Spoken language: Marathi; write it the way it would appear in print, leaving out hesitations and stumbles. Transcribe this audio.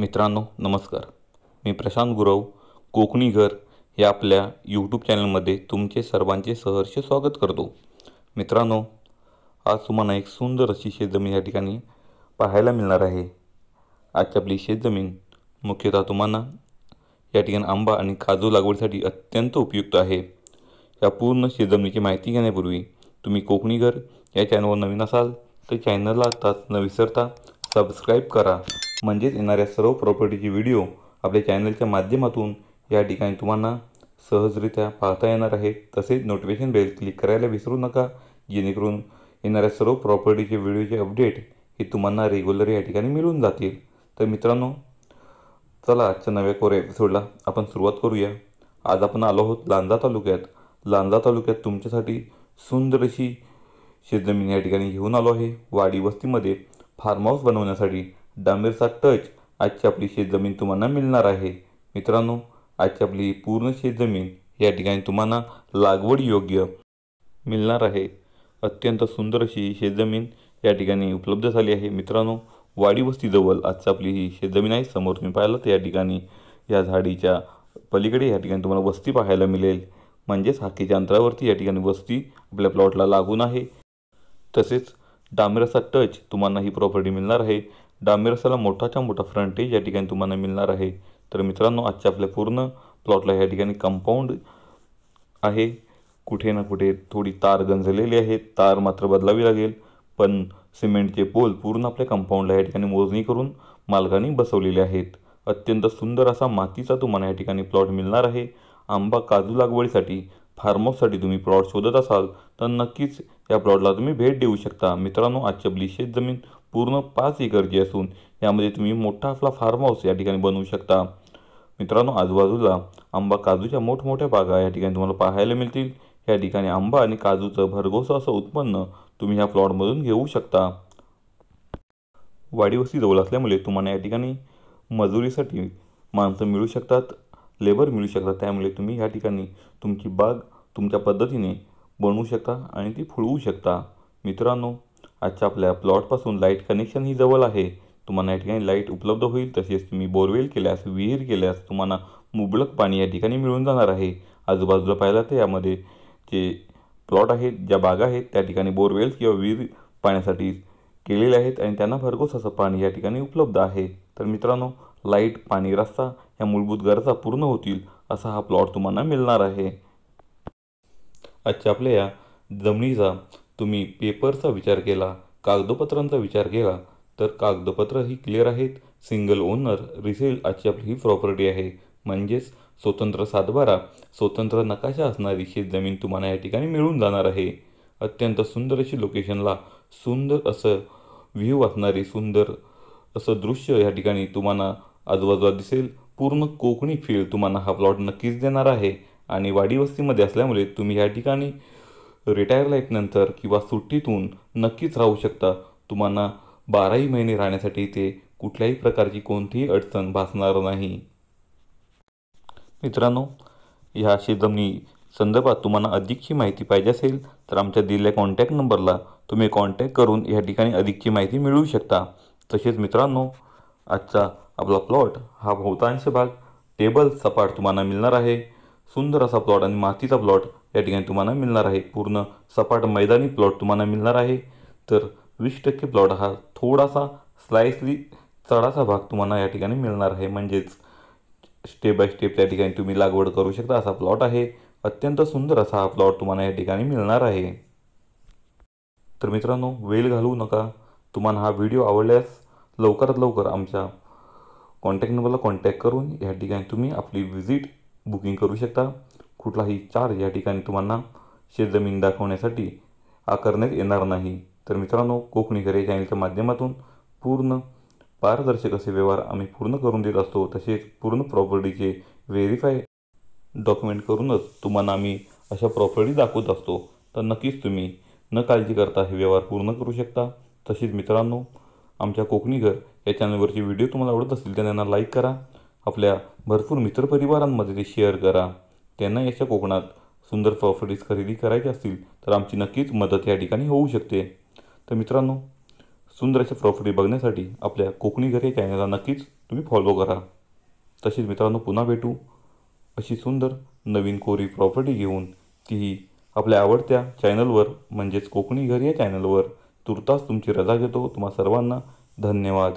मित्रांनो नमस्कार. मी प्रशांत गुरव कोकणी घर या आपल्या यूट्यूब चॅनलमध्ये तुमचे सर्वांचे सहर्ष स्वागत करतो. मित्रांनो, आज तुम्हाला एक सुंदर अशी शेतजमीन या ठिकाणी पाहायला मिळणार आहे. आजची आपली शेतजमीन मुख्यतः तुम्हाला या ठिकाणी आंबा आणि काजू लागवडीसाठी अत्यंत उपयुक्त आहे. या पूर्ण शेतजमिनीची माहिती घेण्यापूर्वी तुम्ही कोकणी घर या चॅनलवर नवीन असाल तर चॅनलला आताच न विसरता सबस्क्राईब करा, म्हणजेच येणाऱ्या सर्व प्रॉपर्टीचे व्हिडिओ आपल्या चॅनलच्या माध्यमातून या ठिकाणी तुम्हाला सहजरित्या पाहता येणार आहेत. तसेच नोटिफिकेशन बेल क्लिक करायला विसरू नका, जेणेकरून येणाऱ्या सर्व प्रॉपर्टीचे व्हिडिओचे अपडेट हे तुम्हाला रेग्युलर या ठिकाणी मिळून जातील. तर मित्रांनो, चला आजच्या नव्या कोऱ्या एपिसोडला आपण सुरुवात करूया. आज आपण आलो आहोत लांजा तालुक्यात. लांजा तालुक्यात तुमच्यासाठी सुंदर अशी शेतजमीन या ठिकाणी घेऊन आलो आहे. वाडी वस्तीमध्ये फार्म हाऊस बनवण्यासाठी डांबरचा टच आजची आपली शेतजमीन तुम्हाला मिळणार आहे. मित्रांनो, आजची आपली पूर्ण शेतजमीन या ठिकाणी तुम्हाला लागवड योग्य मिळणार आहे. अत्यंत सुंदर अशी शेतजमीन या ठिकाणी उपलब्ध झाली आहे. मित्रांनो, वाडी वस्तीजवळ आजची आपली ही शेतजमीन आहे. समोर तुम्ही पाहिलं तर या ठिकाणी या झाडीच्या पलीकडे या ठिकाणी तुम्हाला वस्ती पाहायला मिळेल. म्हणजेच हाकेच्या अंतरावरती या ठिकाणी वस्ती आपल्या प्लॉटला लागून आहे. तसेच डांबरचा टच तुम्हाला ही प्रॉपर्टी मिळणार आहे. डांबरसाला मोठाच्या मोठा फ्रंटेज या ठिकाणी तुम्हाला मिळणार आहे. तर मित्रांनो, आजच्या आपल्या पूर्ण प्लॉटला या ठिकाणी कंपाऊंड आहे. कुठे ना कुठे थोडी तार गंजलेली आहे, तार मात्र बदलावी लागेल. पण सिमेंटचे पोल पूर्ण आपल्या कंपाऊंडला या ठिकाणी मोजणी करून मालकांनी बसवलेले आहेत. अत्यंत सुंदर असा मातीचा तुम्हाला या ठिकाणी प्लॉट मिळणार आहे. आंबा काजू लागवडीसाठी फार्म हाऊससाठी तुम्ही प्लॉट शोधत असाल तर नक्कीच या प्लॉटला तुम्ही भेट देऊ शकता. मित्रांनो, आजची आपली शेतजमीन पूर्ण 5 एकरची असून यामध्ये तुम्ही मोठा आपला फार्म हाऊस या ठिकाणी बनवू शकता. मित्रांनो, आजूबाजूला आंबा काजूच्या मोठमोठ्या बागा या ठिकाणी तुम्हाला पाहायला मिळतील. या ठिकाणी आंबा आणि काजूचं भरघोस असं उत्पन्न तुम्ही ह्या प्लॉटमधून घेऊ शकता. वाडी वस्ती जवळ असल्यामुळे तुम्हाला या ठिकाणी मजुरीसाठी माणसं मिळू शकतात, लेबर मिळू शकतात. त्यामुळे तुम्ही या ठिकाणी तुमची बाग तुमच्या पद्धतीने बनवू शकता आणि ती फुलवू शकता. मित्रांनो, आजच्या आपल्या प्लॉटपासून लाईट कनेक्शन ही जवळ आहे. तुम्हाला या ठिकाणी लाईट उपलब्ध होईल. तसेच तुम्ही बोरवेल केल्यास, विहीर केल्यास तुम्हाला मुबलक पाणी या ठिकाणी मिळून जाणार आहे. आजूबाजूला पाहिलं तर यामध्ये जे प्लॉट आहेत, ज्या बागा आहेत त्या ठिकाणी बोरवेल किंवा विहीर पाण्यासाठी केलेले आहेत आणि त्यांना भरघोस असं पाणी या ठिकाणी उपलब्ध आहे. तर मित्रांनो, लाईट, पाणी, रस्ता ह्या मूलभूत गरजा पूर्ण होतील असा हा प्लॉट तुम्हाला मिळणार आहे. आजच्या आपल्या या जमिनीचा तुम्ही पेपरचा विचार केला, कागदपत्रांचा विचार केला तर कागदपत्र ही क्लिअर आहेत. सिंगल ओनर रिसेल आजची आपली ही प्रॉपर्टी आहे. म्हणजेच स्वतंत्र सातबारा, स्वतंत्र नकाशा असणारी शेतजमीन तुम्हाला या ठिकाणी मिळून जाणार आहे. अत्यंत सुंदर अशी लोकेशनला सुंदर असं व्ह्यू असणारी सुंदर असं दृश्य या ठिकाणी तुम्हाला आजूबाजूला दिसेल. पूर्ण कोकणी फील तुम्हाला हा प्लॉट नक्कीच देणार आहे. आणि वाडी वस्तीमध्ये असल्यामुळे तुम्ही या ठिकाणी रिटायर लाईफनंतर किंवा सुट्टीतून नक्कीच राहू शकता. तुम्हाला 12ही महिने राहण्यासाठी इथे कुठल्याही प्रकारची कोणतीही अडचण भासणार नाही. मित्रांनो, ह्या शेतजमिनी संदर्भात तुम्हाला अधिकची माहिती पाहिजे असेल तर आमच्या दिलेल्या कॉन्टॅक्ट नंबरला तुम्ही कॉन्टॅक्ट करून या ठिकाणी अधिकची माहिती मिळवू शकता. तसेच मित्रांनो, आजचा आपला प्लॉट हा बहुतांश भाग टेबल सपाट तुम्हाला मिळणार आहे. सुंदर असा प्लॉट आणि मातीचा प्लॉट या ठिकाणी तुम्हाला मिळणार आहे. पूर्ण सपाट मैदानी प्लॉट तुम्हाला मिळणार आहे. तर 20% प्लॉट हा थोडासा स्लाइसली चढाचा भाग तुम्हाला या ठिकाणी मिळणार आहे. म्हणजेच स्टेप बाय स्टेप त्या ठिकाणी तुम्ही लागवड करू शकता असा प्लॉट आहे. अत्यंत सुंदर असा हा प्लॉट तुम्हाला या ठिकाणी मिळणार आहे. तर मित्रांनो, वेळ घालवू नका. तुम्हाला हा व्हिडिओ आवडल्यास लवकरात लवकर आमच्या कॉन्टॅक्ट नंबरला कॉन्टॅक्ट करून या ठिकाणी तुम्ही आपली व्हिजिट बुकिंग करू शकता. कुठलाही चार्ज या ठिकाणी तुम्हाला शेतजमीन दाखवण्यासाठी आकारण्यात येणार नाही. तर मित्रांनो, कोकणी घर या चॅनलच्या माध्यमातून पूर्ण पारदर्शक असे व्यवहार आम्ही पूर्ण करून देत असतो. तसेच पूर्ण प्रॉपर्टीचे व्हेरीफाय डॉक्युमेंट करूनच तुम्हाला आम्ही अशा प्रॉपर्टी दाखवत असतो. तर नक्कीच तुम्ही न काळजी करता हे व्यवहार पूर्ण करू शकता. तसेच मित्रांनो, आमच्या कोकणी घर या चॅनलवरचे व्हिडिओ तुम्हाला आवडत असतील तर त्यांना लाईक करा. आपल्या भरपूर मित्रपरिवारांमध्ये ते शेअर करा. त्यांना याच्या कोकणात सुंदर प्रॉपर्टीज खरेदी करायची असतील तर आमची नक्कीच मदत या ठिकाणी होऊ शकते. तर मित्रांनो, सुंदर अशा प्रॉपर्टी बघण्यासाठी आपल्या कोकणी घर या चॅनलला नक्कीच तुम्ही फॉलो करा. तसेच मित्रांनो, पुन्हा भेटू अशी सुंदर नवीन कोरी प्रॉपर्टी घेऊन, तीही आपल्या आवडत्या चॅनलवर म्हणजेच कोकणी घर या चॅनलवर. तुर्तास तुमची रजा घेतो. तुम्हा सर्वांना धन्यवाद.